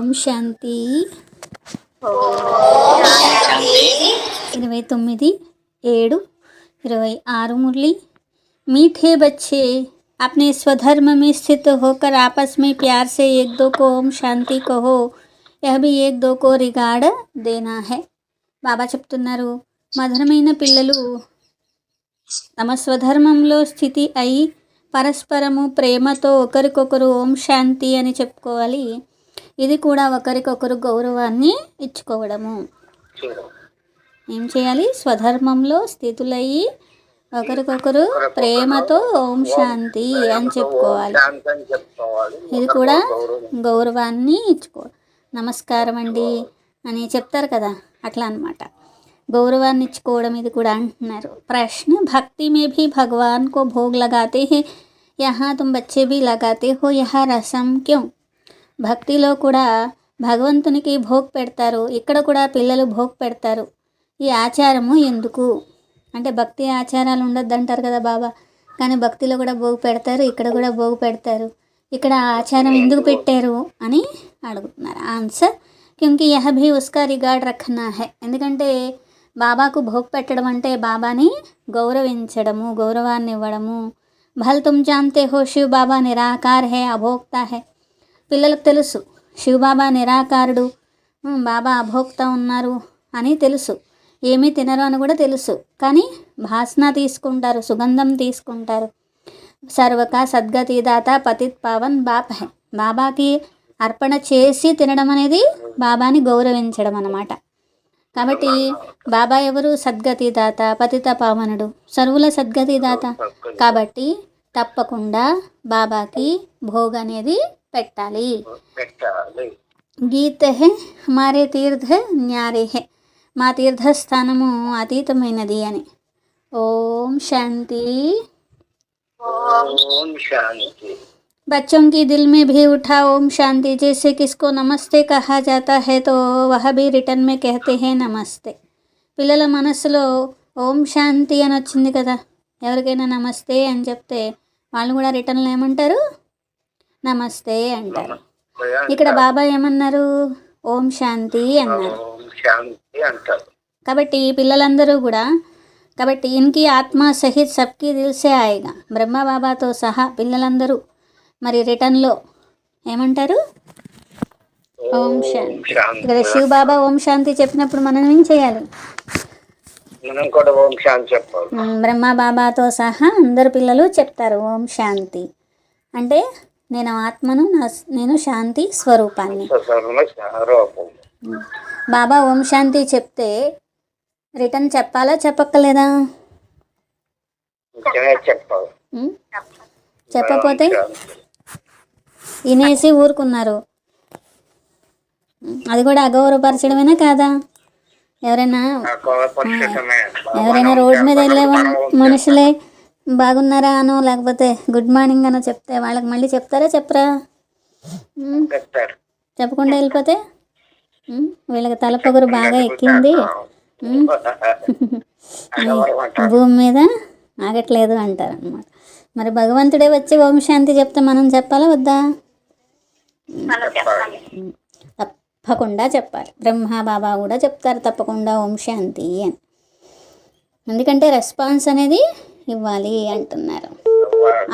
ఓం శాంతి. 29/7/26 मुरली। मीठे बच्चे अपने स्वधर्म में स्थित होकर आपस में प्यार से एक दो को ओम शांति कहो, यह भी एक दो को रिगार्ड देना है। బాబా చెప్తున్నారు, మధురమైన పిల్లలు తమ స్వధర్మంలో స్థితి అయి పరస్పరము ప్రేమతో ఒకరికొకరు ఓం శాంతి అని చెప్పుకోవాలి. ఇది కూడా ఒకరికొకరు గౌరవాన్ని ఇచ్చుకోవడము. ఏం చేయాలి? స్వధర్మంలో స్థితులయ్యి ఒకరికొకరు ప్రేమతో ఓం శాంతి అని చెప్పుకోవాలి. ఇది కూడా గౌరవాన్ని ఇచ్చుకోవాలి. నమస్కారం అండి అని చెప్తారు కదా, అట్లా అన్నమాట. गौरवाన్ని ఇచ్చుకోవడం ఇది కూడా అంటున్నారు. प्रश्न भक्ति में भी भगवान को भोग लगाते हैं, यहाँ तुम बच्चे भी लगाते हो, यह रसम क्यों? భక్తిలో కూడా భగవంతునికి భోగ్ పెడతారు, ఇక్కడ కూడా పిల్లలు భోగ్ పెడతారు. ఈ ఆచారము ఎందుకు అంటే భక్తి ఆచారాలు ఉండొద్దు అంటారు కదా బాబా, కానీ భక్తిలో కూడా భోగ్ పెడతారు, ఇక్కడ కూడా భోగ్ పెడతారు. ఇక్కడ ఆచారం ఎందుకు పెట్టారు అని అడుగుతున్నారు. ఆన్సర్, క్యూంకి యహ భీ ఉస్కా రిగార్డ్ రఖనా హై. ఎందుకంటే బాబాకు భోగ్ పెట్టడం అంటే బాబాని గౌరవించడము, గౌరవాన్ని ఇవ్వడము. భల్ తుమ్ జాన్తే హో శివ్ బాబా నిరాకార్ హై, అభోక్త హై. పిల్లలకు తెలుసు శివ్ బాబా నిరాకారుడు, బాబా అభోక్త ఉన్నారు అని తెలుసు. ఏమీ తినరు అని కూడా తెలుసు, కానీ భాసన తీసుకుంటారు, సుగంధం తీసుకుంటారు. సర్వకా సద్గతి దాత పతిత్ పావన్ బాప్ హై. బాబాకి అర్పణ చేసి తినడం అనేది బాబాని గౌరవించడం అన్నమాట. కాబట్టి బాబా ఎవరు? సద్గతి దాత, పతిత పావనుడు, సర్వుల సద్గతి దాత. కాబట్టి తప్పకుండా బాబాకి భోగ్ అనేది పెట్టాలి. గీత హే హమారే తీర్థ న్యారే హే, మా తీర్థస్థానము అతీతమైనది అని. ఓం శాంతి. बच्चों की दिल में भी उठा ओम शांति. जैसे किसको नमस्ते कहा जाता है तो वह भी रिटर्न में कहते हैं नमस्ते. పిల్లల మనసులో ఓం శాంతి అని వచ్చింది కదా, ఎవరికైనా నమస్తే అని చెప్తే వాళ్ళు కూడా రిటర్న్లో ఏమంటారు? నమస్తే అంటారు. ఇక్కడ బాబా ఏమన్నారు? ఓం శాంతి అన్నారు. కాబట్టి పిల్లలందరూ కూడా, కాబట్టి ఇన్కి ఆత్మ సహిత్ సబ్కి దిల్ సే ఆయేగా. బ్రహ్మ బాబాతో సహా పిల్లలందరూ మరి రిటర్న్లో ఏమంటారు? ఓం శాంతి. ఇక్కడ శివ్ బాబా ఓం శాంతి చెప్పినప్పుడు మనం ఏం చేయాలి? బ్రహ్మ బాబాతో సహా అందరు పిల్లలు చెప్తారు ఓం శాంతి. అంటే నేను ఆత్మను, నేను శాంతి స్వరూపాన్ని. బాబా ఓం శాంతి చెప్తే రిటర్న్ చెప్పాలా చెప్పక్కలేదా? చెప్పకపోతే వినేసి ఊరుకున్నారు, అది కూడా అగౌరవపరచడమేనా కాదా? ఎవరైనా రోడ్డు మీద వెళ్ళే మనుషులే బాగున్నారా అనో లేకపోతే గుడ్ మార్నింగ్ అనో చెప్తే వాళ్ళకి మళ్ళీ చెప్తారా చెప్పరా? చెప్పకుండా వెళ్ళిపోతే వీళ్ళకి తలపొగరు బాగా ఎక్కింది, భూమి మీద ఆగట్లేదు అంటారు అన్నమాట. మరి భగవంతుడే వచ్చి ఓం శాంతి చెప్తే మనం చెప్పాలా వద్దా? తప్పకుండా చెప్పాలి. బ్రహ్మ బాబా కూడా చెప్తారు తప్పకుండా ఓం శాంతి అని. ఎందుకంటే రెస్పాన్స్ అనేది ఇవ్వాలి అంటున్నారు.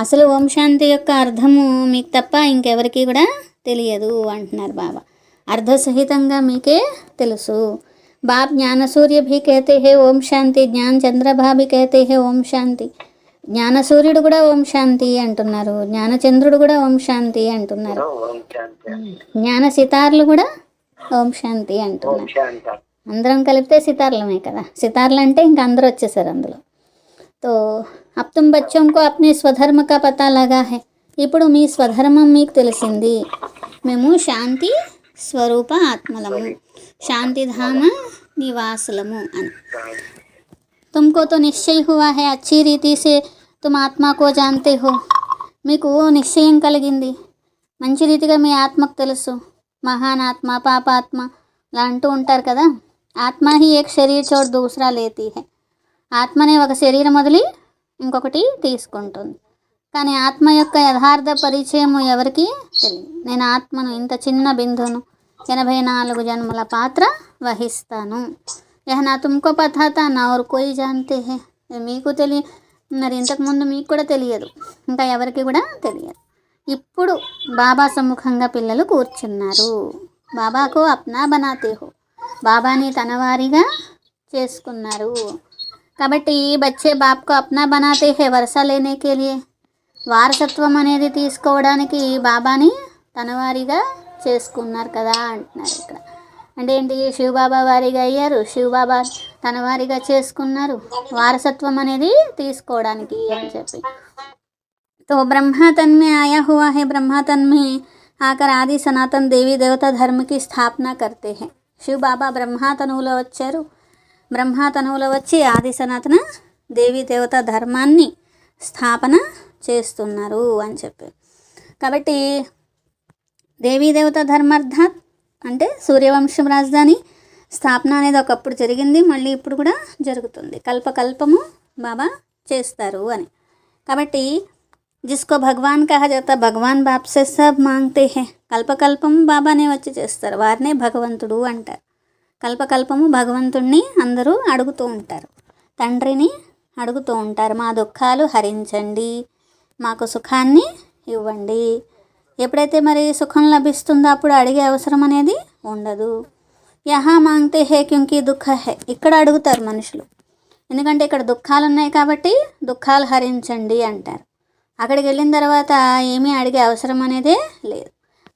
అసలు ఓం శాంతి యొక్క అర్థము మీకు తప్ప ఇంకెవరికి కూడా తెలియదు అంటున్నారు బాబా. అర్థసహితంగా మీకే తెలుసు. బాప్ జ్ఞాన సూర్య భీ कहते हैं ఓం శాంతి, జ్ఞాన చంద్రభా భీ कहते हैं ఓం శాంతి. జ్ఞాన సూర్యుడు కూడా ఓం శాంతి అంటున్నారు, జ్ఞానచంద్రుడు కూడా ఓం శాంతి అంటున్నారు, జ్ఞాన సితార్లు కూడా ఓం శాంతి అంటున్నారు. అందరం కలిపితే సితార్లమే కదా. సితార్లు అంటే ఇంకా అందరూ వచ్చేసారు అందులో. తో అబ్ తుమ్ బచ్చోం కో అప్నే స్వధర్మ కా పతా లగా హై. ఇప్పుడు మీ స్వధర్మం మీకు తెలిసింది. మేము శాంతి స్వరూప ఆత్మలము, శాంతిధామ నివాసులము అని. तुमको तो निश्चय हुआ है अच्छी रीति से तुम आत्मा को जानते हो. మీకు నిశ్చయం కలిగింది, మంచి రీతిగా మీ ఆత్మకు తెలుసు. మహాన్ ఆత్మ, పాపాత్మ ఇలా అంటూ ఉంటారు కదా. ఆత్మ హీ ఏక్ శరీర్ చోట్ దూసరా లేతీ హై. ఆత్మనే ఒక శరీరం వదిలి ఇంకొకటి తీసుకుంటుంది. కానీ ఆత్మ యొక్క యథార్థ పరిచయం ఎవరికి తెలియదు. నేను ఆత్మను, ఇంత చిన్న బిందువును, 84 జన్మల పాత్ర వహిస్తాను. యహ నా తుమ్కో పతా తా నా और कोई जानते हैं. మీకు మరి ఇంతకుముందు మీకు కూడా తెలియదు, ఇంకా ఎవరికి కూడా తెలియదు. ఇప్పుడు బాబా సమ్ముఖంగా పిల్లలు కూర్చున్నారు. బాబాకు అప్నా బనాతే హో, బాబాని తనవారిగా చేసుకున్నారు. కాబట్టి బచ్చే బాప్కు అప్నా బనాతే హే వరస లేనేకే లియే, వారసత్వం అనేది తీసుకోవడానికి బాబాని తనవారిగా చేసుకున్నారు కదా అంటున్నారు ఇక్కడ. అంటే ఏంటి, శివబాబా వారిగా అయ్యారు, శివబాబా తనవారిగా చేసుకున్నారు వారసత్వం అనేది తీసుకోవడానికి అని చెప్పి. तो ब्रह्मा तन में आया हुआ है, ब्रह्मा तन में आकर आदि सनातन देवी देवता धर्म की स्थापना करते हैं. शिव बाबा ब्रह्मा तनुవులో వచ్చారు, బ్రహ్మా తనువులో వచ్చి ఆది సనాతన దేవీ దేవత ధర్మాన్ని స్థాపన చేస్తున్నారు అని చెప్పి. కాబట్టి దేవీ దేవత ధర్మార్థాత్ అంటే సూర్యవంశం రాజధాని స్థాపన అనేది ఒకప్పుడు జరిగింది, మళ్ళీ ఇప్పుడు కూడా జరుగుతుంది. కల్పకల్పము బాబా చేస్తారు అని. కాబట్టి जिसको भगवान कहा जाता, భగవాన్ బాప్ సే సబ్ మాంగ్తే హే, కల్పకల్పము బాబానే వచ్చి చేస్తారు, వారినే భగవంతుడు అంటారు. కల్పకల్పము భగవంతుణ్ణి అందరూ అడుగుతూ ఉంటారు, తండ్రిని అడుగుతూ ఉంటారు, మా దుఃఖాలు హరించండి, మాకు సుఖాన్ని ఇవ్వండి. ఎప్పుడైతే మరి సుఖం లభిస్తుందో అప్పుడు అడిగే అవసరం అనేది ఉండదు. యహా మాంగ్తే హే క్యూంకీ దుఃఖ హే, ఇక్కడ అడుగుతారు మనుషులు, ఎందుకంటే ఇక్కడ దుఃఖాలు ఉన్నాయి కాబట్టి దుఃఖాలు హరించండి అంటారు. అక్కడికి వెళ్ళిన తర్వాత ఏమీ అడిగే అవసరం అనేదే లేదు.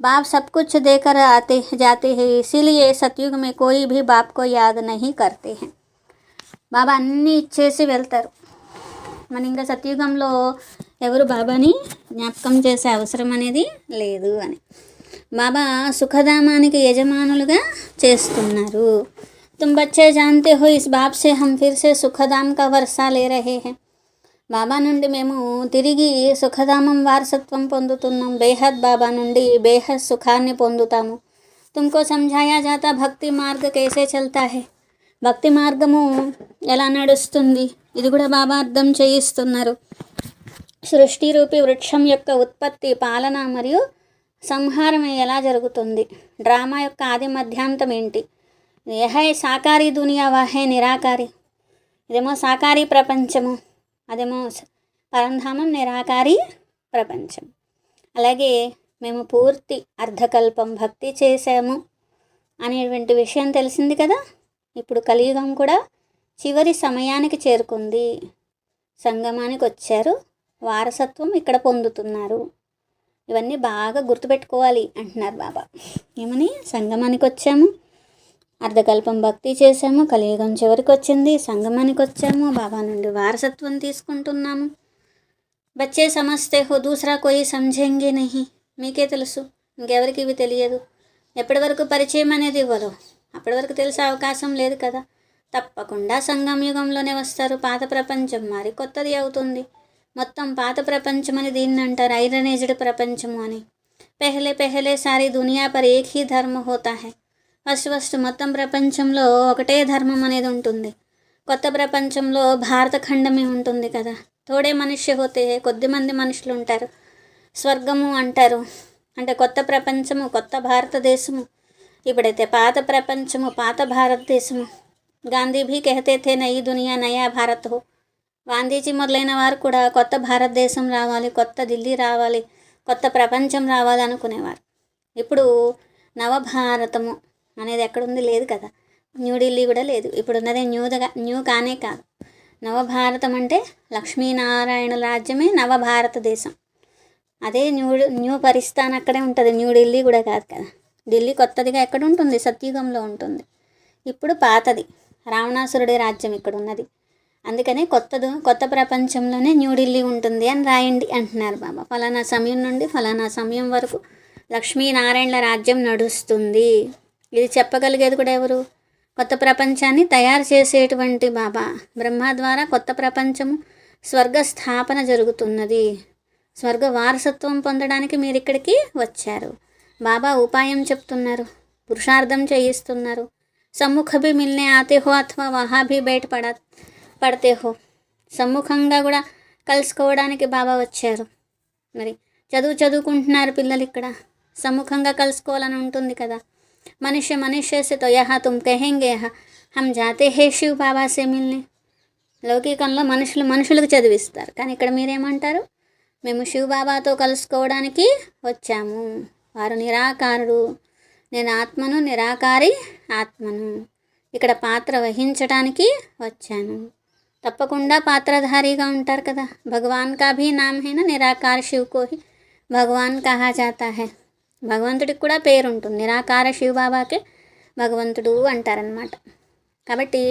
బాప్ సబ్ కుచ్ దేకర్ ఆతే జాతే హే, ఇసిలియే సత్యుగ్ మే కోయి భీ బాప్ కో యాద్ నహీ కర్తే హే. బాబా అన్నీ ఇచ్చేసి వెళ్తారు. మన ఇంకా సత్యుగంలో ఎవరు బాబాని జ్ఞాపకం చేసే అవసరం అనేది లేదు అని. బాబా సుఖధామానికి యజమానులుగా చేస్తున్నారు. తుమ్ బచ్చే జాన్తే హో ఇస్ బాప్ సే హమ్ ఫిర్ సే సుఖధామ్ కా వర్షా లే రహే హే. బాబా నుండి మేము తిరిగి సుఖధామం వారసత్వం పొందుతున్నాం, బేహద్ బాబా నుండి బేహద్ సుఖాన్ని పొందుతాము. తుమ్కో సమझाया जाता భక్తి మార్గ కైసే చల్తా హే, భక్తి మార్గము ఎలా నడుస్తుంది ఇది కూడా బాబా అర్థం చేయిస్తున్నారు. సృష్టి రూపి వృక్షం యొక్క ఉత్పత్తి, పాలన మరియు సంహారం ఎలా జరుగుతుంది, డ్రామా యొక్క ఆది మధ్యాంతం ఏంటి, యహై సాకారీ దునియా వహే నిరాకారి, ఇదేమో సాకారీ ప్రపంచము, అదేమో పరంధామం నిరాకారి ప్రపంచం. అలాగే మేము పూర్తి అర్ధకల్పం భక్తి చేశాము అనేటువంటి విషయం తెలిసింది కదా. ఇప్పుడు కలియుగం కూడా చివరి సమయానికి చేరుకుంది, సంగమానికి వచ్చారు, వారసత్వం ఇక్కడ పొందుతున్నారు. ఇవన్నీ బాగా గుర్తుపెట్టుకోవాలి అంటున్నారు బాబా. ఏమని, సంగమానికి వచ్చాము, అర్ధకల్పం భక్తి చేశాము, కలియుగం చివరికి వచ్చింది, సంగమానికి వచ్చాము, బాబా నుండి వారసత్వం తీసుకుంటున్నాము. బచ్చే సమస్తే హో దూసరా కోయి సమझेंगे नहीं, మీకే తెలుసు, ఇంకెవరికి ఇవి తెలియదు. ఎప్పటి వరకు పరిచయం అనేది ఇవ్వరు, అప్పటి వరకు తెలిసే అవకాశం లేదు కదా. తప్పకుండా సంగం యుగంలోనే వస్తారు. పాత ప్రపంచం మారి కొత్తది అవుతుంది. మొత్తం పాత ప్రపంచం అని దీన్ని అంటారు, ఐరన్ ఏజ్డ్ ప్రపంచము అని. పెహలే పెహలే sorry Duniya per Ek he ధర్మ హోతా హై. ఫస్ట్ మొత్తం ప్రపంచంలో ఒకటే ధర్మం అనేది ఉంటుంది. కొత్త ప్రపంచంలో భారత ఖండమే ఉంటుంది కదా. తోడే మనుష్య హోతే, కొద్దిమంది మనుషులు ఉంటారు. స్వర్గము అంటారు, అంటే కొత్త ప్రపంచము, కొత్త భారతదేశము. ఇప్పుడైతే పాత ప్రపంచము, పాత భారతదేశము. గాంధీ భీ కహతే థే నయీ దునియా నయా భారత్ హో. గాంధీజీ మొదలైన వారు కూడా కొత్త భారతదేశం రావాలి, కొత్త ఢిల్లీ రావాలి, కొత్త ప్రపంచం రావాలి అనుకునేవారు. ఇప్పుడు నవభారతము అనేది ఎక్కడుంది, లేదు కదా. న్యూఢిల్లీ కూడా లేదు. ఇప్పుడు ఉన్నదే న్యూ కానే కాదు. నవభారతం అంటే లక్ష్మీనారాయణ రాజ్యమే నవభారతదేశం. అదే న్యూ పరిస్థానం అక్కడే ఉంటుంది, న్యూఢిల్లీ కూడా కాదు కదా. ఢిల్లీ కొత్తదిగా ఎక్కడ ఉంటుంది, సత్యుగంలో ఉంటుంది. ఇప్పుడు పాతది రావణాసురుడి రాజ్యం ఇక్కడ ఉన్నది. అందుకనే కొత్త ప్రపంచంలోనే న్యూఢిల్లీ ఉంటుంది అని రాయండి అంటున్నారు బాబా. ఫలానా సమయం నుండి ఫలానా సమయం వరకు లక్ష్మీనారాయణల రాజ్యం నడుస్తుంది. ఇది చెప్పగలిగేది కూడా ఎవరు, కొత్త ప్రపంచాన్ని తయారు చేసేటువంటి బాబా. బ్రహ్మ ద్వారా కొత్త ప్రపంచము స్వర్గ స్థాపన జరుగుతున్నది. స్వర్గ వారసత్వం పొందడానికి మీరు ఇక్కడికి వచ్చారు. బాబా ఉపాయం చెప్తున్నారు, పురుషార్థం చేయిస్తున్నారు. సమ్ముఖ భీ మిల్నే ఆతే హో అథవా వహా భీ బయట పడితే హో. సమ్ముఖంగా కూడా కలుసుకోవడానికి బాబా వచ్చారు. మరి చదువుకుంటున్నారు పిల్లలు, ఇక్కడ సమ్ముఖంగా కలుసుకోవాలని ఉంటుంది కదా. मनुष्य से तो यहाँ तुम कहेंगे हम जाते हैं शिव बाबा से मिलने. లౌకికంలో మనుషులకు చదివిస్తారు, కానీ ఇక్కడ మీరేమంటారు? మేము శివబాబాతో కలుసుకోవడానికి వచ్చాము. వారు నిరాకారుడు, నేను ఆత్మను, నిరాకారి ఆత్మను. ఇక్కడ పాత్ర వహించడానికి వచ్చాను. తప్పకుండా పాత్రధారిగా ఉంటారు కదా. భగవాన్ కా భీ నామ్ హై నా, నిరాకార శివ్ కో హి భగవాన్ కహా జాతా హై. భగవంతుడికి కూడా పేరు ఉంటుంది, నిరాకార శివబాబాకే భగవంతుడు అంటారనమాట. కాబట్టి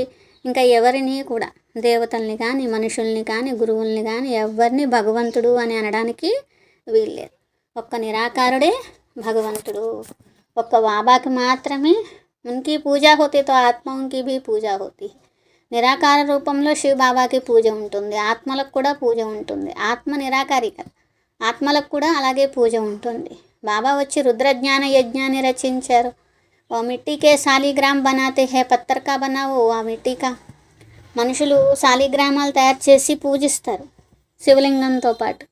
ఇంకా ఎవరిని కూడా, దేవతల్ని కానీ మనుషుల్ని కానీ గురువుల్ని కానీ ఎవరిని భగవంతుడు అని అనడానికి వీల్లేదు. ఒక్క నిరాకారుడే భగవంతుడు. ఒక్క బాబాకి మాత్రమే ఉనికి పూజ హోతే తో ఆత్మకి భీ పూజ హోతి. నిరాకార రూపంలో శివ బాబాకి పూజ ఉంటుంది, ఆత్మలకు కూడా పూజ ఉంటుంది. ఆత్మ నిరాకారి కదా, ఆత్మలకు కూడా అలాగే పూజ ఉంటుంది. బాబా వచ్చి రుద్రజ్ఞాన యజ్ఞాన్ని రచించారు. ఓ మిట్టికే శాలిగ్రామ్ బనాతే హే, పత్తర్కా బనావో ఆ మిట్టికా. మనుషులు శాలిగ్రామాలు తయారు చేసి పూజిస్తారు శివలింగంతో పాటు.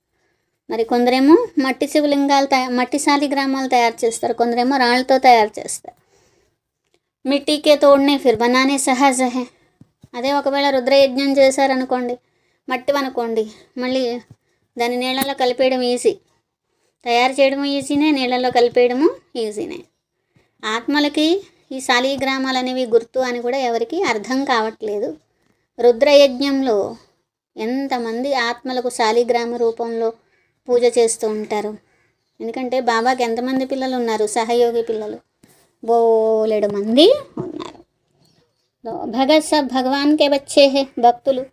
మరి కొందరేమో మట్టి శివలింగాలు మట్టి శాలిగ్రామాలు తయారు చేస్తారు, కొందరేమో రాళ్ళతో తయారు చేస్తారు. మిట్టికే తోడనే ఫిర్ బనానే సహజ హే. అదే ఒకవేళ రుద్రయజ్ఞం చేశారనుకోండి, మట్టి అనుకోండి, మళ్ళీ దాన్ని నీళ్ళలో కలిపేయడం ఈజీ. తయారు చేయడము ఈజీనే, నీళ్ళలో కలిపేయడము ఈజీనే. ఆత్మలకి ఈ శాలిగ్రామాలు అనేవి గుర్తు అని కూడా ఎవరికి అర్థం కావట్లేదు. రుద్రయజ్ఞంలో ఎంతమంది ఆత్మలకు శాలిగ్రామ రూపంలో పూజ చేస్తూ ఉంటారు. ఎందుకంటే బాబాకి ఎంతమంది పిల్లలు ఉన్నారు, సహయోగి పిల్లలు బోలెడు మంది ఉన్నారు. భగత్ సబ్ భగవాన్ కే బచ్చే హే. భక్తులు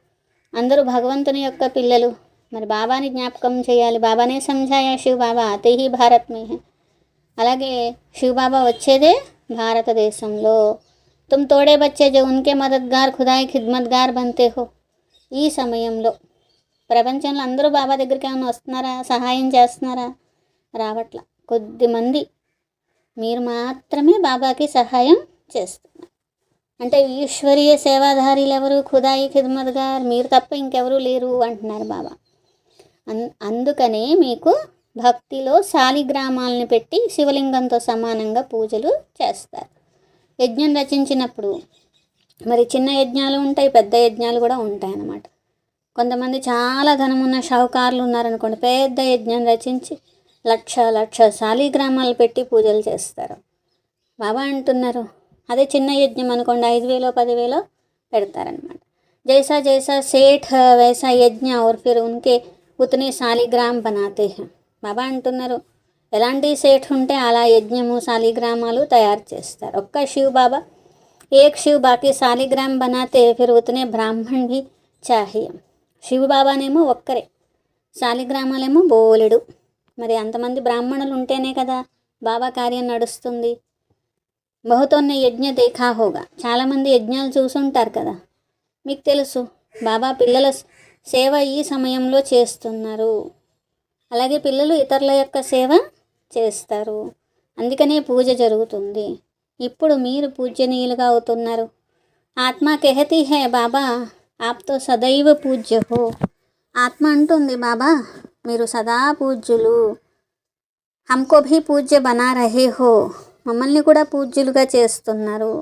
అందరూ భగవంతుని యొక్క పిల్లలు. మరి బాబాని జ్ఞాపకం చేయాలి. బాబానే సంజాయా శివ్ బాబా ఆతే హీ భారత్ మే హే. అలాగే శివ్ బాబా వచ్చేదే భారతదేశంలో. తుమ్ తోడే బచ్చే జో ఉన్కే మదద్గార్ ఖుదాయి ఖిద్మత్గార్ బంతే హో. ఈ సమయంలో ప్రపంచంలో అందరూ బాబా దగ్గరికి ఏమైనా వస్తున్నారా, సహాయం చేస్తున్నారా? రావట్ల. కొద్దిమంది మీరు మాత్రమే బాబాకి సహాయం చేస్తున్నారు. అంటే ఈశ్వరీయ సేవాధారీలు ఎవరు? ఖుదాయి ఖిద్మత్గార్ మీరు తప్ప ఇంకెవరూ లేరు అంటున్నారు బాబా. అందుకనే మీకు భక్తిలో శాలిగ్రామాలని పెట్టి శివలింగంతో సమానంగా పూజలు చేస్తారు. యజ్ఞం రచించినప్పుడు మరి చిన్న యజ్ఞాలు ఉంటాయి, పెద్ద యజ్ఞాలు కూడా ఉంటాయి అన్నమాట. కొంతమంది చాలా ధనమున్న షావుకారులు ఉన్నారనుకోండి, పెద్ద యజ్ఞం రచించి లక్ష శాలిగ్రామాలు పెట్టి పూజలు చేస్తారు. బాబా అంటున్నారు అదే చిన్న యజ్ఞం అనుకోండి, 5,000 10,000 పెడతారనమాట. జైసా జైసా సేఠ్ వైసా యజ్ఞ और फिर उनके उतने శాలిగ్రామ్ బనాతే హై. బాబా అంటున్నారు ఎలాంటి సేఠ్ ఉంటే అలా యజ్ఞము శాలిగ్రామాలు తయారు చేస్తారు. ఒక్క శివ్ బాబా ఏక్ శివ్ బాకీ శాలిగ్రామ్ బనాతే ఫిర్ ఉతనే బ్రాహ్మణ్ భీ చాహియే. శివ్ బాబానేమో ఒక్కరే, శాలిగ్రామాలేమో బోలెడు. మరి అంతమంది బ్రాహ్మణులు ఉంటేనే కదా బాబా కార్యం నడుస్తుంది. బహుతోన్న యజ్ఞ దేఖా హోగా. చాలామంది యజ్ఞాలు చూసుంటారు కదా, మీకు తెలుసు. బాబా పిల్లల సేవ ఈ సమయంలో చేస్తున్నారు. అలాగే పిల్లలు ఇతరుల యొక్క సేవ చేస్తారు, అందుకనే పూజ జరుగుతుంది. ఇప్పుడు మీరు పూజ్యనీయులుగా అవుతున్నారు. ఆత్మ కెహతీ హే బాబా ఆప్తో సదైవ పూజ్య హో. ఆత్మ అంటుంది బాబా మీరు సదా పూజ్యులు. హమ్కో భీ పూజ్య బనా రహే హో. మమ్మల్ని కూడా పూజ్యులుగా చేస్తున్నారు.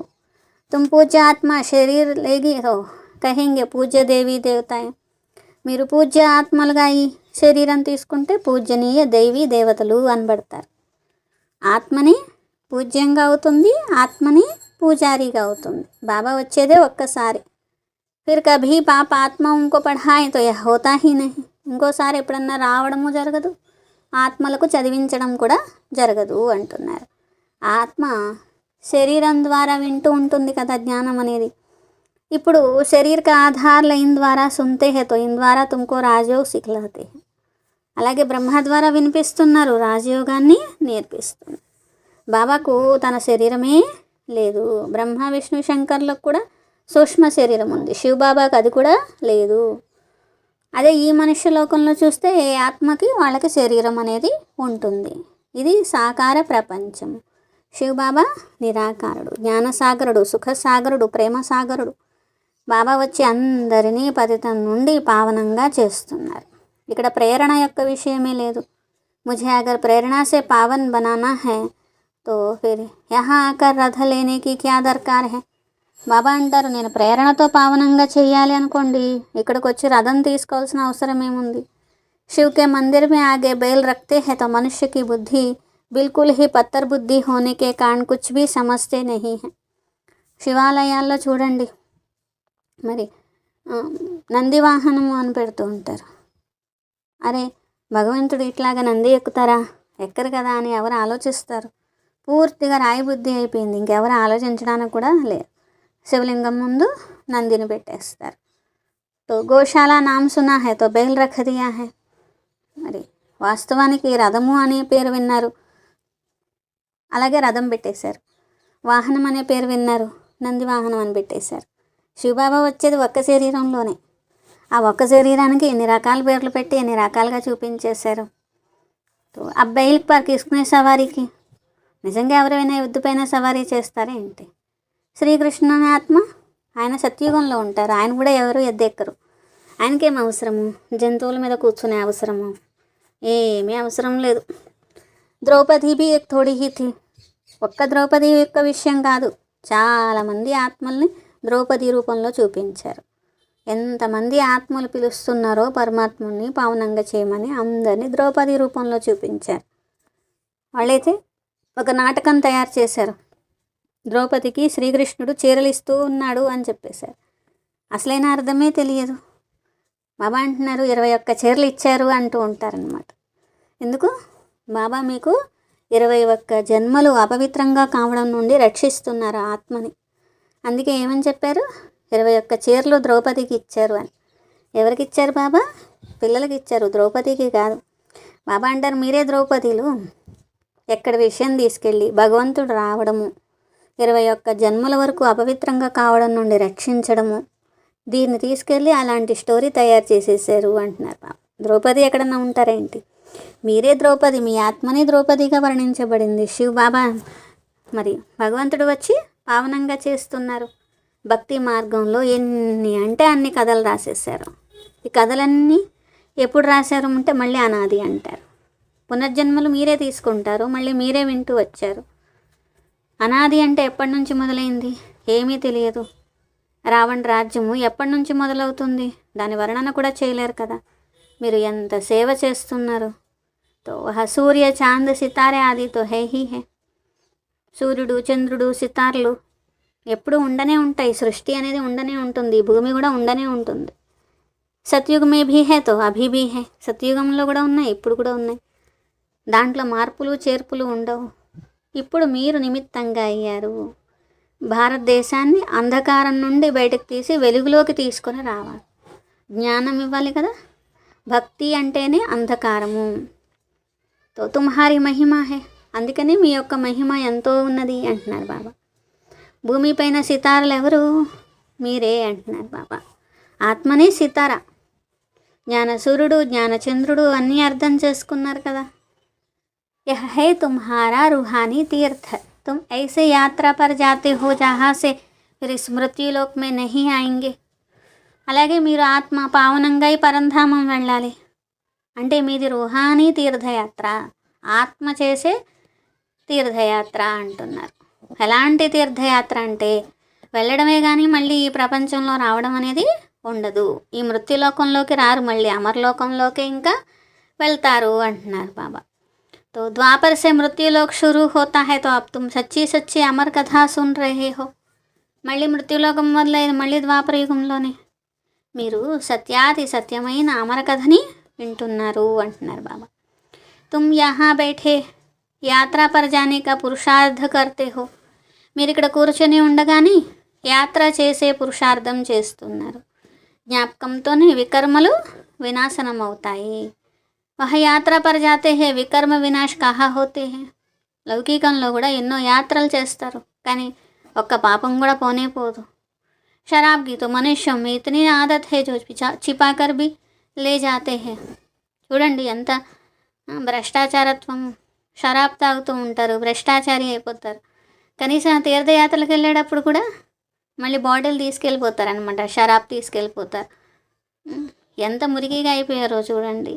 తుమ్ పూజ్య ఆత్మ శరీర్ లేగి హో కహెంగే పూజ్య దేవీ దేవతాయ్. మీరు పూజ్య ఆత్మలుగా ఈ శరీరం తీసుకుంటే పూజనీయ దైవీ దేవతలు అనబడతారు. ఆత్మని పూజ్యంగా అవుతుంది, ఆత్మని పూజారిగా అవుతుంది. బాబా వచ్చేదే ఒక్కసారి. ఫిర్ కభీ పాప ఆత్మ ఇంకో పఢాయి తో యహ్ హోతా హీ నహీ. ఇంకోసారి ఎప్పుడన్నా రావడము జరగదు, ఆత్మలకు చదివించడం కూడా జరగదు అంటున్నారు. ఆత్మ శరీరం ద్వారా వింటూ ఉంటుంది కదా జ్ఞానం అనేది. ఇప్పుడు శరీర్ కా ఆధార్ లైన్ ద్వారా సున్తే హే తో ఇన్ ద్వారా తుమ్కో రాజయోగ్ సిఖలాతే హే. అలాగే బ్రహ్మ ద్వారా వినిపిస్తున్నారు, రాజయోగాన్ని నేర్పిస్తున్నారు. బాబాకు తన శరీరమే లేదు. బ్రహ్మ విష్ణు శంకర్లకు కూడా సూక్ష్మ శరీరం ఉంది, శివబాబాకు అది కూడా లేదు. అదే ఈ మనుష్య లోకంలో చూస్తే ఏ ఆత్మకి వాళ్ళకి శరీరం అనేది ఉంటుంది. ఇది సాకార ప్రపంచం. శివబాబా నిరాకారుడు, జ్ఞానసాగరుడు, సుఖసాగరుడు, ప్రేమసాగరుడు. బాబా వచ్చి అందరినీ పతితం నుండి పావనంగా చేస్తున్నారు. ఇక్కడ ప్రేరణ యొక్క విషయమే లేదు. ముझे అగర్ ప్రేరణ సే పావన్ బనానా హై तो फिर यहाँ आकर रथ लेने की क्या दरकार है. బాబా అంటారు, నేను ప్రేరణతో పావనంగా చెయ్యాలి అనుకోండి, ఇక్కడికి వచ్చి రథం తీసుకోవాల్సిన అవసరం ఏముంది. शिव के मंदिर में आगे बैल रखते हैं तो मनुष्य की बुद्धि बिल्कुल ही पत्थर बुद्धि होने के कारण कुछ भी समझते नहीं है. శివాలయాల్లో చూడండి మరి నంది వాహనము అని పెడుతూ ఉంటారు. అరే భగవంతుడు ఇట్లాగా నంది ఎక్కుతారా, ఎక్కరు కదా అని ఎవరు ఆలోచిస్తారు. పూర్తిగా రాయి బుద్ధి అయిపోయింది, ఇంకెవరు ఆలోచించడానికి కూడా లేదు. శివలింగం ముందు నందిని పెట్టేస్తారు. తో గోశాల నామ్ సునా హై తో బేల్ రఖ దియా హై. మరి వాస్తవానికి రథము అనే పేరు విన్నారు, అలాగే రథం పెట్టేశారు. వాహనం అనే పేరు విన్నారు, నంది వాహనం అని పెట్టేశారు. శివబాబా వచ్చేది ఒక్క శరీరంలోనే, ఆ ఒక్క శరీరానికి ఎన్ని రకాల పేర్లు పెట్టి ఎన్ని రకాలుగా చూపించేశారు. అబ్బాయిలకి పార్క్ తీసుకునే సవారీకి నిజంగా ఎవరైనా ఎద్దుపైన సవారీ చేస్తారా ఏంటి? శ్రీకృష్ణ ఆత్మ ఆయన సత్యుగంలో ఉంటారు, ఆయన కూడా ఎవరు ఎద్దెక్కరు. ఆయనకేం అవసరము, జంతువుల మీద కూర్చునే అవసరము ఏమీ అవసరం లేదు. ద్రౌపది బి ఎక్ థోడి హీ థీ. ఒక్క ద్రౌపది యొక్క విషయం కాదు, చాలామంది ఆత్మల్ని ద్రౌపది రూపంలో చూపించారు. ఎంతమంది ఆత్మలు పిలుస్తున్నారో పరమాత్ముని పావనంగా చేయమని అందరినీ ద్రౌపది రూపంలో చూపించారు. వాళ్ళైతే ఒక నాటకం తయారు చేశారు, ద్రౌపదికి శ్రీకృష్ణుడు చీరలు ఇస్తూ ఉన్నాడు అని చెప్పేశారు. అసలైన అర్థమే తెలియదు. బాబా అంటున్నారు 21 చీరలు ఇచ్చారు అంటూ ఉంటారనమాట. ఎందుకు? బాబా మీకు 21 జన్మలు అపవిత్రంగా కావడం నుండి రక్షిస్తున్నారు ఆత్మని. అందుకే ఏమని చెప్పారు? 21 చీరలు ద్రౌపదికి ఇచ్చారు అని. ఎవరికి ఇచ్చారు బాబా? పిల్లలకి ఇచ్చారు, ద్రౌపదికి కాదు. బాబా అంటారు, మీరే ద్రౌపదిలు. ఎక్కడ విషయం తీసుకెళ్ళి భగవంతుడు రావడము, 21 జన్మల వరకు అపవిత్రంగా కావడం నుండి రక్షించడము, దీన్ని తీసుకెళ్ళి అలాంటి స్టోరీ తయారు చేసేసారు అంటున్నారు బాబా. ద్రౌపది ఎక్కడన్నా ఉంటారేంటి? మీరే ద్రౌపది, మీ ఆత్మని ద్రౌపదిగా వర్ణించబడింది శివ్ బాబా. మరి భగవంతుడు వచ్చి పావనంగా చేస్తున్నారు. భక్తి మార్గంలో ఎన్ని అంటే అన్ని కథలు రాసేసారు. ఈ కథలన్నీ ఎప్పుడు రాశారు అంటే మళ్ళీ అనాది అంటారు. పునర్జన్మలు మీరే తీసుకుంటారు, మళ్ళీ మీరే వింటూ వచ్చారు. అనాది అంటే ఎప్పటి నుంచి మొదలైంది ఏమీ తెలియదు. రావణ రాజ్యము ఎప్పటి నుంచి మొదలవుతుంది దాని వర్ణన కూడా చేయలేరు కదా. మీరు ఎంత సేవ చేస్తున్నారు. తో సూర్య చాంద్ సితారే ఆది తో హే హీ హే. సూర్యుడు చంద్రుడు సితార్లు ఎప్పుడు ఉండనే ఉంటాయి. సృష్టి అనేది ఉండనే ఉంటుంది, భూమి కూడా ఉండనే ఉంటుంది. సత్యుగమే భీ హే తో అభి భీ హే. సత్యుగంలో కూడా ఉన్నాయి, ఇప్పుడు కూడా ఉన్నాయి. దాంట్లో మార్పులు చేర్పులు ఉండవు. ఇప్పుడు మీరు నిమిత్తంగా అయ్యారు. భారతదేశాన్ని అంధకారం నుండి బయటకు తీసి వెలుగులోకి తీసుకొని రావాలి. జ్ఞానం ఇవ్వాలి కదా. భక్తి అంటేనే అంధకారము. తో తుమ్హారీ మహిమ హే. అందుకని మీ యొక్క మహిమ ఎంతో ఉన్నది అంటున్నారు బాబా. భూమిపైన సితారలు ఎవరు? మీరే అంటున్నారు బాబా. ఆత్మనే సితార. జ్ఞాన సూర్యుడు జ్ఞాన చంద్రుడు అన్నీ అర్థం చేసుకున్నారు కదా. यह है तुम्हारा रूहानी तीर्थ. तुम ऐसे यात्रा पर जाते हो जहाँ से फिर इस मृत्युलोक में नहीं आएंगे. అలాగే మీరు ఆత్మ పావనంగా ఈ పరంధామం వెళ్ళాలి అంటే మీది రూహానీ తీర్థయాత్ర, ఆత్మ చేసే తీర్థయాత్ర అంటున్నారు. ఎలాంటి తీర్థయాత్ర అంటే వెళ్ళడమే కానీ మళ్ళీ ఈ ప్రపంచంలో రావడం అనేది ఉండదు. ఈ మృత్యులోకంలోకి రారు, మళ్ళీ అమరలోకంలోకి ఇంకా వెళ్తారు అంటున్నారు బాబా. तो द्वापर से मृत्युलोक शुरू होता है तो अब तुम सच्ची सच्ची अमर कथा सुन रहे हो. మళ్ళీ మృత్యులోకం మొదలైన మళ్ళీ ద్వాపర యుగంలోనే మీరు సత్యాది సత్యమైన అమర కథని వింటున్నారు అంటున్నారు బాబా. తుమ్ యహా బైఠే యాత్రా పర్ జానే కా పురుషార్థ కర్తే హో. మీరు ఇక్కడ కూర్చొని ఉండగానే యాత్ర చేసే పురుషార్థం చేస్తున్నారు. జ్ఞాపకంతోనే వికర్మలు వినాశనం అవుతాయి. వహ యాత్ర పర్ జాతే హే వికర్మ వినాశ్ కహా హోతే హే. లౌకికంలో కూడా ఎన్నో యాత్రలు చేస్తారు, కానీ ఒక్క పాపం కూడా పోనే పోదు. షరాబ్కి తో మనుష్యం ఇతని ఆదత్ హే జో చిపాకర్ బి లే జాతే హే. చూడండి ఎంత భ్రష్టాచారత్వం. షరాబ్ తాగుతూ ఉంటారు, భ్రష్టాచారి అయిపోతారు. కనీసం తీర్థయాత్రలకు వెళ్ళేటప్పుడు కూడా మళ్ళీ బాటిల్ తీసుకెళ్ళిపోతారనమాట, షరాబ్ తీసుకెళ్ళిపోతారు. ఎంత మురికిగా అయిపోయారో చూడండి.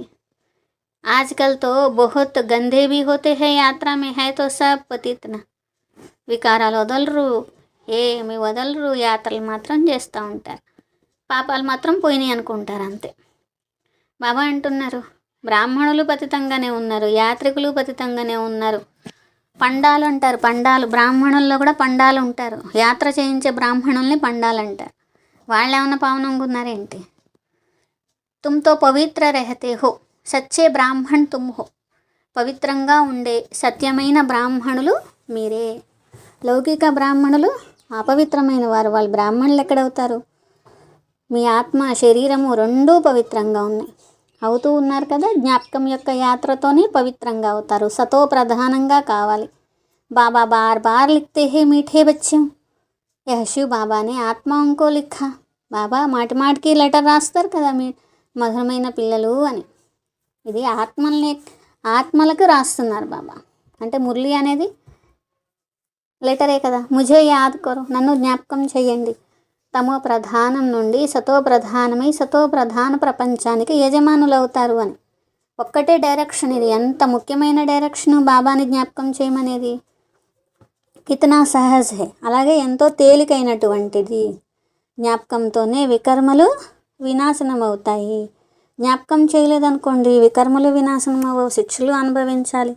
आजकल तो बहुत गंदे भी होते हैं यात्रा में, है तो सब पतित ना. వికారాలు వదలరు, ఏమి వదలరు, యాత్రలు మాత్రం చేస్తూ ఉంటారు. పాపాలు మాత్రం పోయినాయి అనుకుంటారు అంతే. బాబా అంటున్నారు బ్రాహ్మణులు పతితంగానే ఉన్నారు, యాత్రికులు పతితంగానే ఉన్నారు. పండాలు అంటారు, పండాలు బ్రాహ్మణుల్లో కూడా పండాలు ఉంటారు. యాత్ర చేయించే బ్రాహ్మణుల్ని పండాలు అంటారు. వాళ్ళు ఏమన్నా పావనంగా ఉన్నారేంటి? తుమ్తో పవిత్ర రహతే హో, సచ్చే బ్రాహ్మణ్ తుమ్ హో. పవిత్రంగా ఉండే సత్యమైన బ్రాహ్మణులు మీరే. లౌకిక బ్రాహ్మణులు అపవిత్రమైన వారు. వాళ్ళు బ్రాహ్మణులు ఎక్కడవుతారు? మీ ఆత్మ శరీరము రెండూ పవిత్రంగా ఉన్నాయి, అవుతూ ఉన్నారు కదా. జ్ఞాపకం యొక్క యాత్రతోనే పవిత్రంగా అవుతారు. సతో ప్రధానంగా కావాలి. బాబా బార్ బార్ లిఖతే హే మీఠే బచ్చం, యహ శివ్ బాబానే ఆత్మాంకో లిఖా. బాబా మాటి మాటికి లెటర్ రాస్తారు కదా, మీ మధురమైన పిల్లలు అని. ఇది ఆత్మలకు రాస్తున్నారు బాబా. అంటే మురళి అనేది లెటరే కదా. ముझे యాద్ కరో, నన్ను జ్ఞాపకం చేయండి. తమో ప్రధానం నుండి సతో ప్రధానమై సతో ప్రధాన ప్రపంచానికి యజమానులు అవుతారు అని. ఒక్కటే డైరెక్షన్ ఇది. ఎంత ముఖ్యమైన డైరెక్షను బాబాని జ్ఞాపకం చేయమనేది. కితనా సహజ్ హే, అలాగే ఎంతో తేలికైనటువంటిది. జ్ఞాపకంతోనే వికర్మలు వినాశనం అవుతాయి. జ్ఞాపకం చేయలేదనుకోండి వికర్మలు వినాశనం అవ్వవు, శిక్షలు అనుభవించాలి.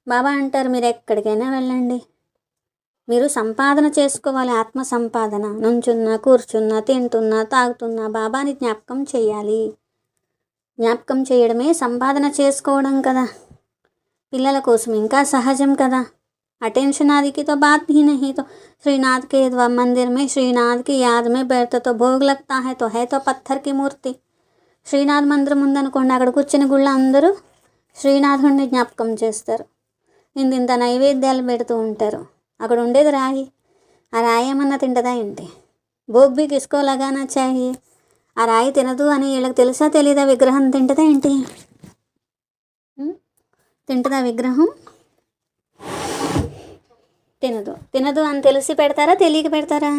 బాబా అంటారు మీరు ఎక్కడికైనా వెళ్ళండి, మీరు సంపాదన చేసుకోవాలి. ఆత్మ సంపాదన. నుంచున్నా, కూర్చున్నా, తింటున్నా, తాగుతున్నా బాబాని జ్ఞాపకం చేయాలి. జ్ఞాపకం చేయడమే సంపాదన చేసుకోవడం కదా. పిల్లల కోసం ఇంకా సహజం కదా. अटेंशन आदि की तो बात ही नहीं। तो श्रीनाथ के मंदिर में श्रीनाथ की याद में बैठते तो भोग लगता है तो पत्थर की मूर्ति। శ్రీనాథ్ మందిరం ఉందనుకోండి, అక్కడ కూర్చుని గుళ్ళ అందరూ శ్రీనాథుడిని జ్ఞాపకం చేస్తారు. ఇంత నైవేద్యాలు పెడుతూ ఉంటారు. అక్కడ ఉండేది రాయి. ఆ రాయి ఏమన్నా తింటదా ఏంటి? భోగ్ भी किसको लगाना चाहिए। ఆ రాయి తినదు అని వీళ్ళకి తెలుసా తెలీదా? విగ్రహం తింటదా ఏంటి? తింటదా విగ్రహం? తినదు అని తెలిసి పెడతారా, తెలియక పెడతారా?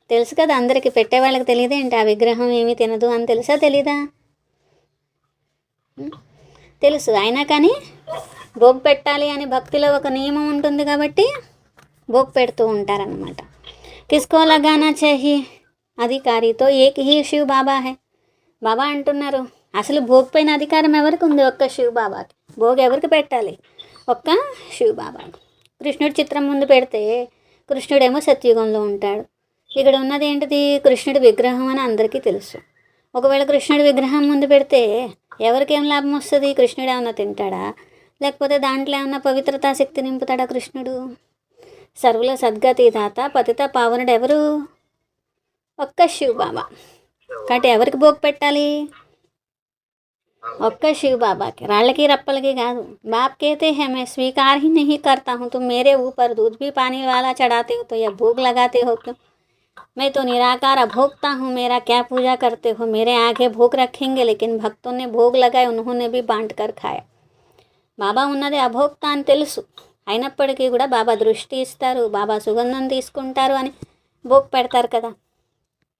తెలుసు కదా అందరికీ, పెట్టే వాళ్ళకి తెలియదు ఏంటి ఆ విగ్రహం ఏమీ తినదు అని? తెలుసా తెలీదా? తెలుసు. అయినా కానీ భోగ్ పెట్టాలి అని భక్తిలో ఒక నియమం ఉంటుంది కాబట్టి భోగ్ పెడుతూ ఉంటారన్నమాట. కిస్కో లగానా చాహియే అధికారితో ఏక్ హీ శివ్ బాబా హై. బాబా అంటున్నారు అసలు భోగ్ పైన అధికారం ఎవరికి ఉంది? ఒక్క శివ్ బాబాకి. భోగ్ ఎవరికి పెట్టాలి? ఒక్క శివ్ బాబాకి. కృష్ణుడి చిత్రం ముందు పెడితే కృష్ణుడేమో సత్యుగంలో ఉంటాడు. ఇక్కడ ఉన్నది ఏంటిది? కృష్ణుడి విగ్రహం అని అందరికీ తెలుసు. ఒకవేళ కృష్ణుడి విగ్రహం ముందు పెడితే ఎవరికేం లాభం వస్తుంది? కృష్ణుడు ఏమన్నా తింటాడా? లేకపోతే దాంట్లో ఏమన్నా పవిత్రతా శక్తి నింపుతాడా కృష్ణుడు? సర్వుల సద్గతి దాత పతిత పావనుడు ఎవరు? ఒక్క శివ్ బాబా. కాబట్టి ఎవరికి భోగ్ పెట్టాలి? ఒక్క శివ్ బాబాకి. రాళ్ళకి రప్పలకి కాదు. बाप कहते हैं मैं स्वीकार ही नहीं करता हूँ, तुम मेरे ऊपर दूध भी पानी वाला चढ़ाते हो तो या भोग लगाते हो क्यों? मैं तो निराकार अभोक्ता हूँ, मेरा क्या पूजा करते हो? मेरे आगे भोग रखेंगे, लेकिन भक्तों ने भोग लगाए, उन्होंने भी बांट कर खाया. బాబా ఉన్నది అభోక్త అని తెలుసు, అయినప్పటికీ కూడా బాబా దృష్టి ఇస్తారు, బాబా సుగంధం తీసుకుంటారు అని భోగ్ పెడతారు కదా.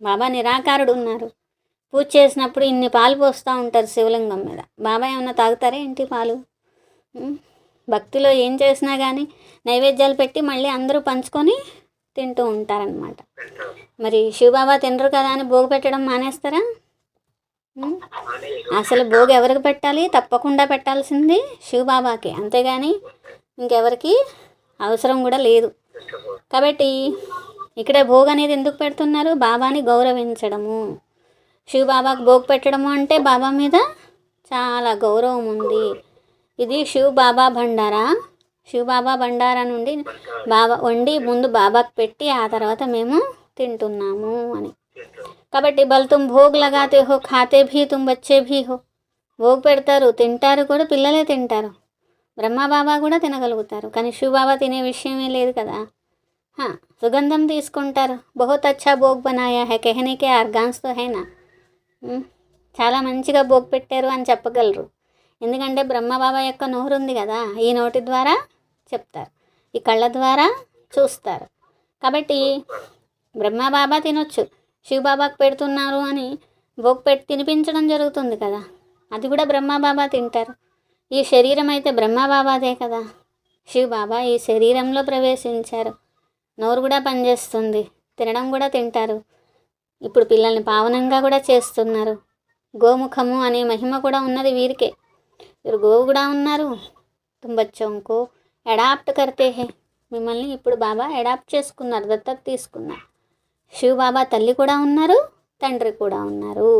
బాబా నిరాకారుడు ఉన్నారు. పూజ చేసినప్పుడు ఇన్ని పాలు పోస్తూ ఉంటారు శివలింగం మీద. బాబా ఏమన్నా తాగుతారా ఏంటి పాలు? భక్తిలో ఏం చేసినా కానీ నైవేద్యాలు పెట్టి మళ్ళీ అందరూ పంచుకొని తింటూ ఉంటారనమాట. మరి శివబాబా తినరు కదా అని భోగ్ పెట్టడం మానేస్తారా? అసలు భోగ్ ఎవరికి పెట్టాలి? తప్పకుండా పెట్టాల్సింది శివబాబాకి, అంతేగాని ఇంకెవరికి అవసరం కూడా లేదు. కాబట్టి ఇక్కడ భోగ్ అనేది ఎందుకు పెడుతున్నారు? బాబాని గౌరవించడము. శివబాబాకి భోగ్ పెట్టడము అంటే బాబా మీద చాలా గౌరవం ఉంది. ఇది శివబాబా బండారా. శివబాబా బండారా నుండి బాబా వండి ముందు బాబాకి పెట్టి ఆ తర్వాత మేము తింటున్నాము అని. కాబట్టి బల్ తుమ్ భోగ్ లగాతే హో, ఖాతే భీ తుమ్ బచ్చే భీ హో. భోగ్ పెడతారు, తింటారు కూడా, పిల్లలే తింటారు. బ్రహ్మబాబా కూడా తినగలుగుతారు, కానీ శివబాబా తినే విషయమే లేదు కదా. సుగంధం తీసుకుంటారు. బహుత్ అచ్చా భోగ్ బనాయా హై కహనేకే ఆర్గాన్స్ తో హైనా. చాలా మంచిగా భోగ్ పెట్టారు అని చెప్పగలరు, ఎందుకంటే బ్రహ్మబాబా యొక్క నోరు ఉంది కదా. ఈ నోటి ద్వారా చెప్తారు, ఈ కళ్ళ ద్వారా చూస్తారు. కాబట్టి బ్రహ్మబాబా తినొచ్చు, శివబాబాకి పెడుతున్నారు అని భోగ్ పెట్టి తినిపించడం జరుగుతుంది కదా, అది కూడా బ్రహ్మబాబా తింటారు. ఈ శరీరం అయితే బ్రహ్మబాబాదే కదా. శివ్ బాబా ఈ శరీరంలో ప్రవేశించారు. నోరు కూడా పనిచేస్తుంది, తినడం కూడా తింటారు. ఇప్పుడు పిల్లల్ని పావనంగా కూడా చేస్తున్నారు. గోముఖము అనే మహిమ కూడా ఉన్నది వీరికే. వీరు గోవు కూడా ఉన్నారు. తుమ్ బచ్చోం కో అడాప్ట్ కర్తే హే. మిమ్మల్ని ఇప్పుడు బాబా అడాప్ట్ చేసుకున్నారు, దత్తత తీసుకున్నారు. శివ్ బాబా తల్లి కూడా ఉన్నారు, తండ్రి కూడా ఉన్నారు.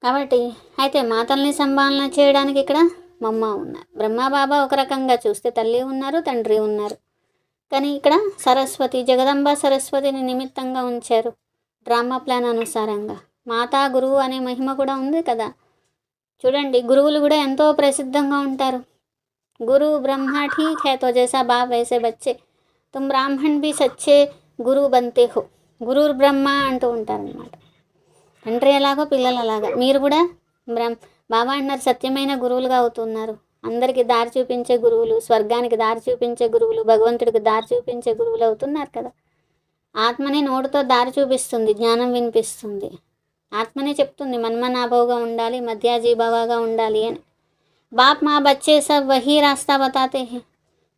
కాబట్టి అయితే మాతల్ని సంభాలన చేయడానికి ఇక్కడ మమ్మ ఉన్నారు. బ్రహ్మబాబా ఒక రకంగా చూస్తే తల్లి ఉన్నారు, తండ్రి ఉన్నారు. కానీ ఇక్కడ సరస్వతి, జగదంబ సరస్వతిని నిమిత్తంగా ఉంచారు డ్రామా ప్లాన్ అనుసారంగా. మాతా గురువు అనే మహిమ కూడా ఉంది కదా. చూడండి, గురువులు కూడా ఎంతో ప్రసిద్ధంగా ఉంటారు. గురు బ్రహ్మ ఠీక్ హై తో జైసా బాప్ వైసే బచ్చే, తుమ్ బ్రాహ్మణ్ బి సచ్చే గురు బంతే హో. గురుర్ బ్రహ్మ అంటూ ఉంటారనమాట. తండ్రి ఎలాగో పిల్లలు అలాగా. మీరు కూడా బాబా అంటున్నారు సత్యమైన గురువులుగా అవుతున్నారు. అందరికీ దారి చూపించే గురువులు, స్వర్గానికి దారి చూపించే గురువులు, భగవంతుడికి దారి చూపించే గురువులు అవుతున్నారు కదా. ఆత్మనే నోటితో దారి చూపిస్తుంది, జ్ఞానం వినిపిస్తుంది. ఆత్మనే చెప్తుంది మన్మనాభవుగా ఉండాలి, మధ్యాజీభావగా ఉండాలి అని. బాప్ మా బచ్చే సబ్ వహీ రాస్తా బతాతే హే.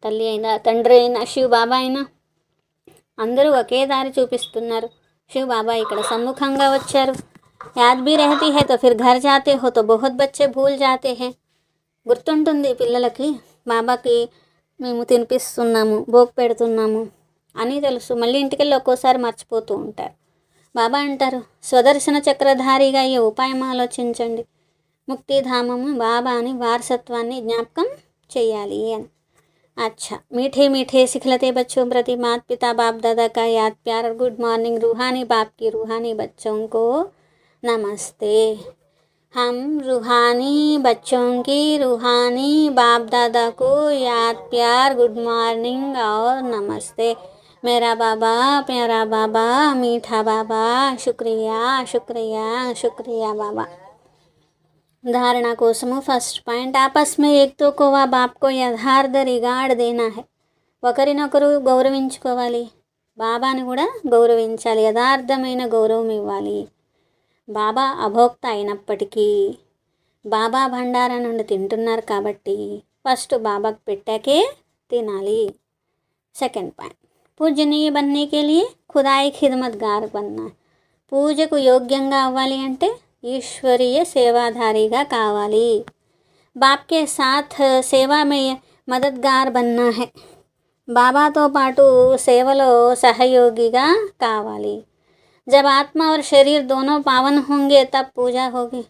తల్లి అయినా, తండ్రి అయినా, శివ్ బాబా అయినా అందరూ ఒకే దారి చూపిస్తున్నారు. శివ్ బాబా ఇక్కడ సమ్ముఖంగా వచ్చారు. యాద్ భీ రహతీ హై తో ఫిర్ ఘర్ జాతే హో తో బహుత్ బచ్చే భూల్ జాతే హే. గుర్తుంటుంది పిల్లలకి, బాబాకి మేము తినిపిస్తున్నాము, భోగ్ పెడుతున్నాము అని తెలుసు. మళ్ళీ ఇంటికెళ్ళి ఒక్కోసారి మర్చిపోతూ ఉంటారు. బాబా అంటారు స్వదర్శన చక్రధారిగా ఈ ఉపాయం ఆలోచించండి. ముక్తిధామము బాబాని వారసత్వాన్ని జ్ఞాపకం చేయాలి అని. अच्छा, मीठे मीठे सिखलते बच्चों प्रति माता पिता बाप दादा का याद प्यार और गुड मॉर्निंग रूहानी बाप की रूहानी बच्चों को नमस्ते. हम रूहानी बच्चों की रूहानी बाप दादा को याद प्यार गुड मॉर्निंग और नमस्ते. मेरा बाबा, प्यारा बाबा, मीठा बाबा, शुक्रिया शुक्रिया शुक्रिया बाबा. धारणा कोसमु फर्स्ट पॉइंट, आपस में एक तो को वा बाप को यथार्थ रिगार्ड देना है. ఒకరినొకరు గౌరవించుకోవాలి, బాబాని కూడా గౌరవించాలి, యథార్థమైన గౌరవం ఇవ్వాలి. బాబా అభోక్త అయినప్పటికీ బాబా భండారా నుండి తింటున్నారు కాబట్టి ఫస్ట్ బాబాకు పెట్టాకే తినాలి. సెకండ్ పాయింట్, పూజనీయ బన్నే కే లియే ఖుదాయి ఖిద్మత్గార్ బన్నా. పూజకు యోగ్యంగా అవ్వాలి అంటే ఈశ్వరీయ సేవాధారిగా కావాలి. బాప్కే సాథ్ సేవా మే మదద్గార్ బన్నా హై. బాబాతో పాటు సేవలో సహయోగిగా కావాలి. జబ్ ఆత్మ और शरीर दोनों पावन होंगे तब పూజా होगी.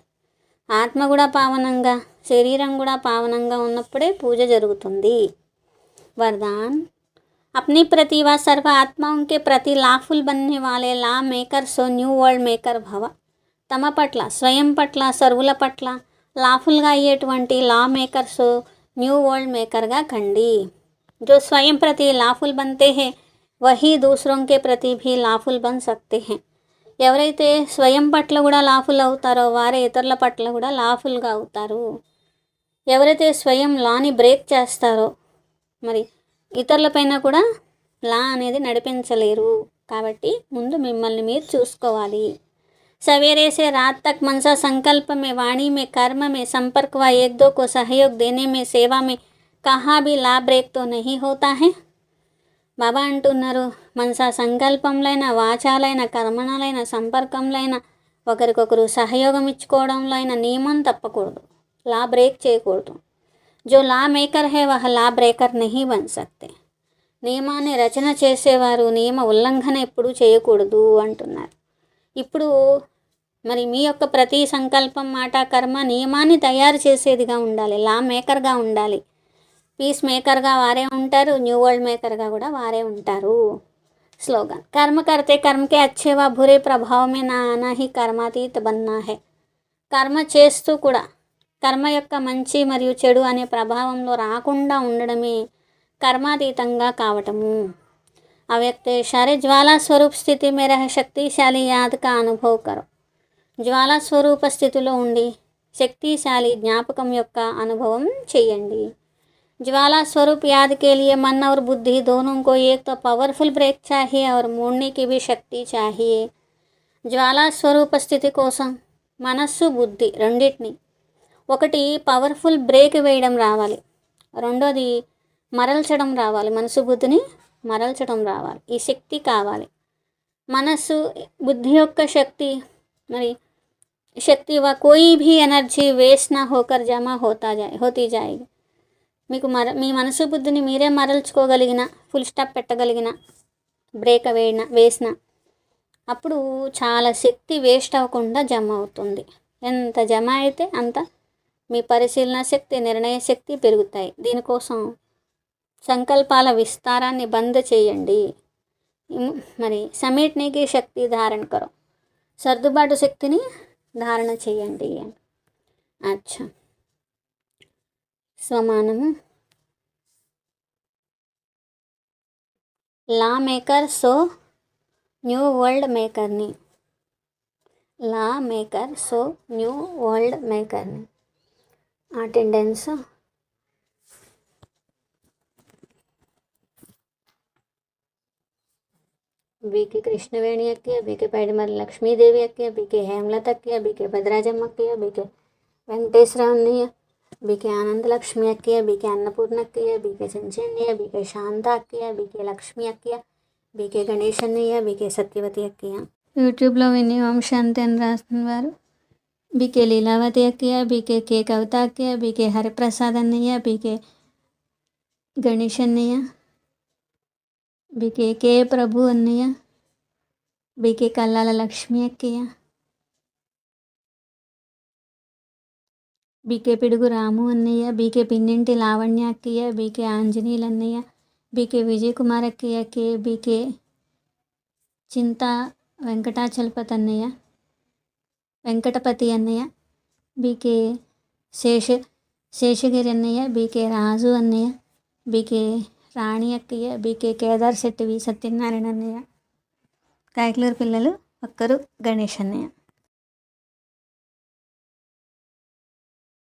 ఆత్మ కూడా పావనంగా, శరీరం కూడా పావనంగా ఉన్నప్పుడే పూజ జరుగుతుంది. वरदान, अपनी प्रति व सर्व आत्माओं के प्रति लाफुल बनने वाले law maker so new world maker भव. తమ పట్ల, స్వయం పట్ల, సర్వుల పట్ల లాఫుల్గా అయ్యేటువంటి లా మేకర్స్ న్యూ వరల్డ్ మేకర్గా కండి. जो स्वयं प्रति लाफुल बनते हैं वही दूसरों के प्रति भी लाफुल बन सकते हैं. ఎవరైతే స్వయం పట్ల కూడా లాఫుల్ అవుతారో వారే ఇతరుల పట్ల కూడా లాఫుల్గా అవుతారు. ఎవరైతే స్వయం లాని బ్రేక్ చేస్తారో మరి ఇతరులపైన కూడా లా అనేది నడిపించలేరు. కాబట్టి ముందు మిమ్మల్ని మీరు చూసుకోవాలి. सवेरे से रात तक मनसा संकल्प में, वाणी में, कर्म में, संपर्क व एक दो को सहयोग देने में, सेवा में कहाँ भी लाभ ब्रेक तो नहीं होता है. బాబా అంటున్నారు మనసా సంకల్పంలైన, వాచాలైన, కర్మణలైన, సంపర్కంలైన, ఒకరికొకరు సహయోగం ఇచ్చుకోవడంలో అయిన నియమం తప్పకూడదు, లా బ్రేక్ చేయకూడదు. జో లా మేకర్ హే వహ లా బ్రేకర్ నహీ బన్ సక్తే. నియమాన్ని రచన చేసేవారు నియమ ఉల్లంఘన ఎప్పుడూ చేయకూడదు అంటున్నారు. ఇప్పుడు మరి మీ యొక్క ప్రతి సంకల్పం, మాట, కర్మ నియమాన్ని తయారు చేసేదిగా ఉండాలి, లా మేకర్గా ఉండాలి. పీస్ మేకర్గా వారే ఉంటారు, న్యూ వరల్డ్ మేకర్గా కూడా వారే ఉంటారు. స్లోగన్, కర్మ కర్తే కర్మకే అచ్చే వా బురే ప్రభావమే నా ఆనా హి కర్మాతీత బన్నా హై. కర్మ చేస్తూ కూడా కర్మ యొక్క మంచి మరియు చెడు అనే ప్రభావంలో రాకుండా ఉండడమే కర్మాతీతంగా కావటము. अव्यक्त इशारे ज्वाला स्वरूप स्थिति में रह शक्तिशाली याद का अनुभव करो. జ్వాలా స్వరూప స్థితిలో ఉండి శక్తిశాలి జ్ఞాపకం యొక్క అనుభవం చేయండి. ज्वाला स्वरूप याद के लिए मन और बुद्धि दोनों को एक तो पावरफुल ब्रेक चाहिए और मोड़ने की भी शक्ति चाहिए. జ్వాలా స్వరూప స్థితి కోసం మనస్సు, బుద్ధి రెండింటిని, ఒకటి పవర్ఫుల్ బ్రేక్ వేయడం రావాలి, రెండోది మరల్చడం రావాలి, మనసు బుద్ధిని మరల్చడం రావాలి, ఈ శక్తి కావాలి. మనసు बुद्धि యొక్క శక్తి మరి శక్తి व कोई भी एनर्जी वेस्ट ना होकर जमा होती जाएगी. మీకు మీ మనసు బుద్ధిని మీరే మరల్చుకోగలిగిన, ఫుల్ స్టాప్ పెట్టగలిగిన, బ్రేక్ వేసిన అప్పుడు చాలా శక్తి వేస్ట్ అవ్వకుండా జమ అవుతుంది. ఎంత జమ అయితే అంత మీ పరిశీలన శక్తి, నిర్ణయ శక్తి పెరుగుతాయి. దీనికోసం సంకల్పాల విస్తారాన్ని బంద్ చేయండి. మరి సमेटने శక్తి ధారణ కరో, సర్దుబాటు శక్తిని ధారణ చేయండి. అచ్చా, స్వమానము. Law maker so new world మేకర్ని, law maker so new world మేకర్ని. అటెండెన్స్ बीके कृष्णवेणी अक्किया, बीके पैडमल लक्ष्मीदेवी अक्किया, बीके हेमलत अक्किया, बीके भद्राजम अक्किया, बीके वेंकटेश्वर अन्नయ్య, बीके आनंद लक्ष्मी अक्किया, बीके अन्नपूर्ण अक्किया, बीके चंचन्य, बीके शांता अक्किया, बीके लक्ष्मी अक्किया, बीके गणेश అన్నయ్య, बीके సత్యవతి అక్కయ్య. యూట్యూబ్లో విని ఓం శాంతి అని రాస్తున్న వారు బీకే లీలావతి అక్కయ్య, బీకే కే కవిత అక్కయ్య, బీకే హరిప్రసాద్ అన్నయ్య, బీకే గణేష్ అన్నయ్య, బీకే కే ప్రభు అన్నయ్య, బీకే కల్లాల లక్ష్మి అక్కయ్య, బీకే పిడుగు రాము అన్నయ్య, బీకే పిన్నింటి లావణ్య అక్కయ్య, బీకే ఆంజనేయులు అన్నయ్య, బీకే విజయ్ కుమార్ అక్కయ్య, కే బీకే చింత వెంకటాచలపతి అన్నయ్య, వెంకటపతి అన్నయ్య, బీకే శేషగిరి అన్నయ్య, బీకే రాజు అన్నయ్య, బీకే రాణి అక్కయ్య, బీకే కేదార్ శెట్టి వి సత్యనారాయణ అన్నయ్య. కాయకలూరు పిల్లలు ఒక్కరు గణేష్ అన్నయ్య.